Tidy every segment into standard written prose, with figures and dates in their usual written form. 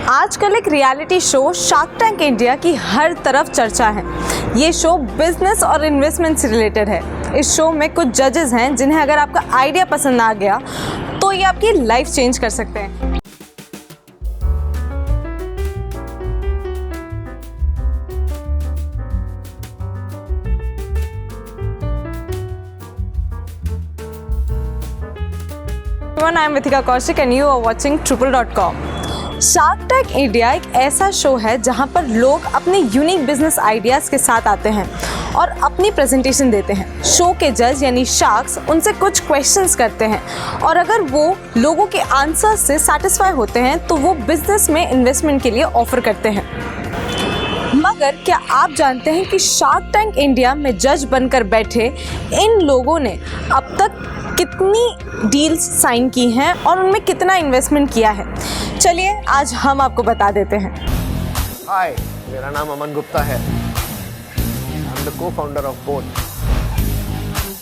आजकल एक reality show shark tank India की हर तरफ चर्चा है। ये शो बिजनेस और इन्वेस्टमेंट से रिलेटेड है। इस शो में कुछ जजेस हैं जिन्हें अगर आपका आइडिया पसंद आ गया तो ये आपकी लाइफ चेंज कर सकते हैं। I am Vithika Kaushik and you are watching Triple.com। Shark tank India एक ऐसा शो है जहां पर लोग अपने यूनिक बिजनेस आइडियाज़ के साथ आते हैं और अपनी प्रेजेंटेशन देते हैं। शो के जज यानी शार्क्स उनसे कुछ क्वेश्चंस करते हैं और अगर वो लोगों के आंसर से सेटिस्फाई होते हैं तो वो बिजनेस में इन्वेस्टमेंट के लिए ऑफर करते हैं। मगर क्या आप जानते हैं कि शार्क टैंक इंडिया में जज बनकर बैठे इन लोगों ने अब तक कितनी डील्स साइन की हैं और उनमें कितना इन्वेस्टमेंट किया है? चलिए आज हम आपको बता देते हैं। हाय, मेरा नाम अमन गुप्ता है। I am the co-founder of boAt.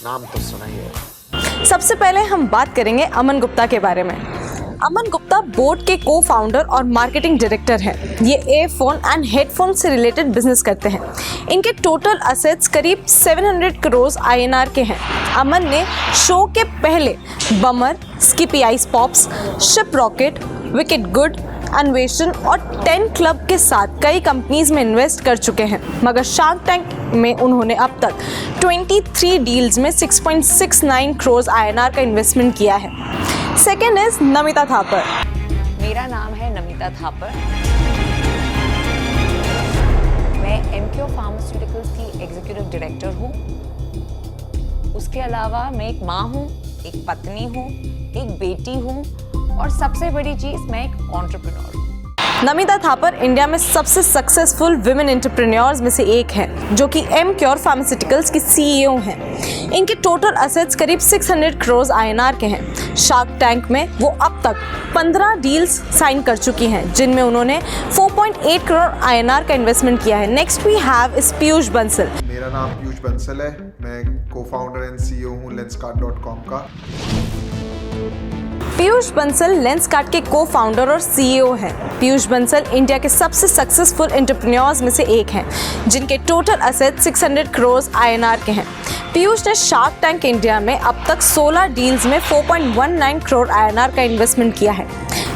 नाम तो सुना ही होगा। सबसे पहले हम बात करेंगे अमन गुप्ता के बारे में। अमन गुप्ता बोट के को-फाउंडर और मार्केटिंग डायरेक्टर हैं। ये एयरफोन एंड हेडफोन से रिलेटेड बिजनेस करते हैं। इनके टोटल असेट्स करीब 700 करोड़ INR के हैं। अमन ने शो के पहले Bummer, Skippi ice pops, Shiprocket, WickedGud, Anveshan और 10 क्लब के साथ कई कंपनीज में इन्वेस्ट कर चुके हैं। मगर शार्क टैंक में उन्होंने अब तक 23 डील्स में 6.69 करोड़ INR का इन्वेस्टमेंट किया है। Second is Namita Thapar. मेरा नाम है नमिता थापर। मैं MQ फार्मास्यूटिकल्स की एग्जीक्यूटिव डायरेक्टर हूँ। उसके अलावा मैं एक माँ हूँ, एक पत्नी हूँ, एक बेटी हूँ और सबसे बड़ी चीज़ मैं एक एंटरप्रेन्योर हूँ। नमिता थापर इंडिया में सबसे सक्सेसफुल विमेन एंटरप्रेन्योर्स में से एक हैं, जो कि MQ फार्मास्यूटिकल्स की CEO हैं। इनके टोटल असेट्स करीब 600 करोड़ INR के हैं। शार्क टैंक में वो अब तक 15 डील्स साइन कर चुकी हैं, जिनमें उन्होंने 4.8 करोड़ INR का इन्वेस्टमेंट किया है। Next we have is Piyush Bansal. मेरा नाम पीयूष बंसल है। मैं को-फाउंडर एंड CEO हूँ Lenskart.com का। पीयूष बंसल लेंसकार्ट के को-फाउंडर और CEO हैं। पीयूष बंसल इंडिया के सबसे सक्सेसफुल एंटरप्रेन्योर्स में से एक हैं, जिनके टोटल असेट 600 करोड़ INR के हैं। पीयूष ने शार्क टैंक इंडिया में अब तक 16 डील्स में 4.19 करोड़ INR का इन्वेस्टमेंट किया है।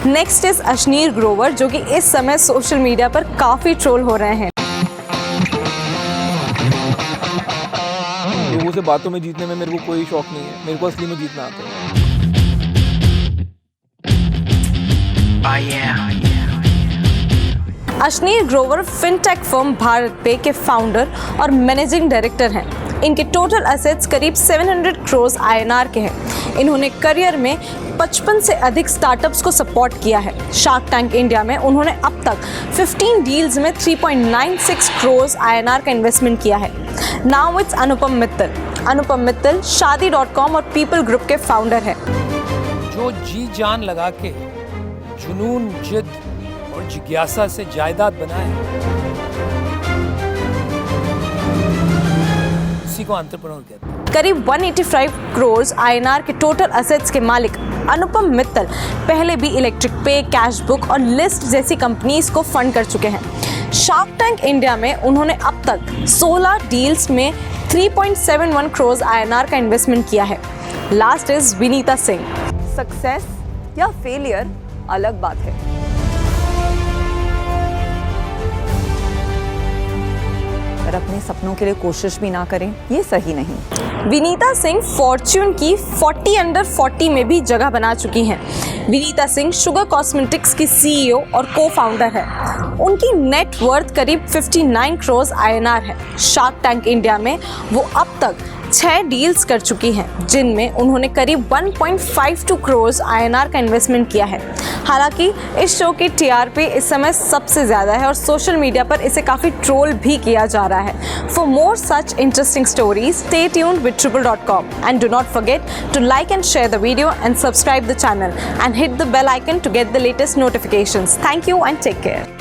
नेक्स्ट इज अश्नीर ग्रोवर, जो कि इस समय सोशल मीडिया पर काफ़ी ट्रोल हो रहे हैं। लोगों से बातों में जीतने में मेरे को कोई शौक नहीं है। मेरे को असली में जीतना आता है। अश्नीर ग्रोवर फिनटेक फर्म भारत पे के फाउंडर और मैनेजिंग डायरेक्टर हैं। इनके टोटल असेट्स करीब 700 करोड़ INR के हैं। इन्होंने करियर में 55 से अधिक स्टार्टअप्स को सपोर्ट किया है। शार्क टैंक इंडिया में उन्होंने अब तक 15 डील्स में 3.96 करोड़ INR का इन्वेस्टमेंट किया है। Now it's Anupam Mittal. अनुपम मित्तल शादी.com और पीपल ग्रुप के फाउंडर हैं। जो जी जान लगा के जुनून, जिद और जिज्ञासा से जायदाद बनाए, उसी को एंटरप्रेन्योर कहते हैं। करीब 185 करोड़ INR के टोटल असेट्स के मालिक अनुपम मित्तल पहले भी इलेक्ट्रिक पे, कैश बुक और लिस्ट जैसी कंपनीज को फंड कर चुके हैं। शार्क टैंक इंडिया में उन्होंने अब तक 16 डील्स में 3.71 करोड़ INR का इन्वेस्टमेंट किया है। Last is Vinita Singh. Success या फेलियर अलग बात है, पर अपने सपनों के लिए कोशिश भी ना करें, ये सही नहीं। विनीता सिंह फॉर्च्यून की 40 अंडर 40 में भी जगह बना चुकी हैं। विनीता सिंह शुगर कॉस्मेटिक्स की CEO और को-फाउंडर है। उनकी नेट वर्थ करीब 59 करोड़ INR है। शार्क टैंक इंडिया में वो अब तक 6 डील्स कर चुकी हैं, जिनमें उन्होंने करीब 1.52 करोड़ INR का इन्वेस्टमेंट किया है। हालांकि इस शो की TRP इस समय सबसे ज़्यादा है और सोशल मीडिया पर इसे काफ़ी ट्रोल भी किया जा रहा है। For more such interesting stories, stay tuned with Triple.com and do not forget to like and share the video and subscribe the channel and hit the bell icon to get the latest notifications. Thank you and take care.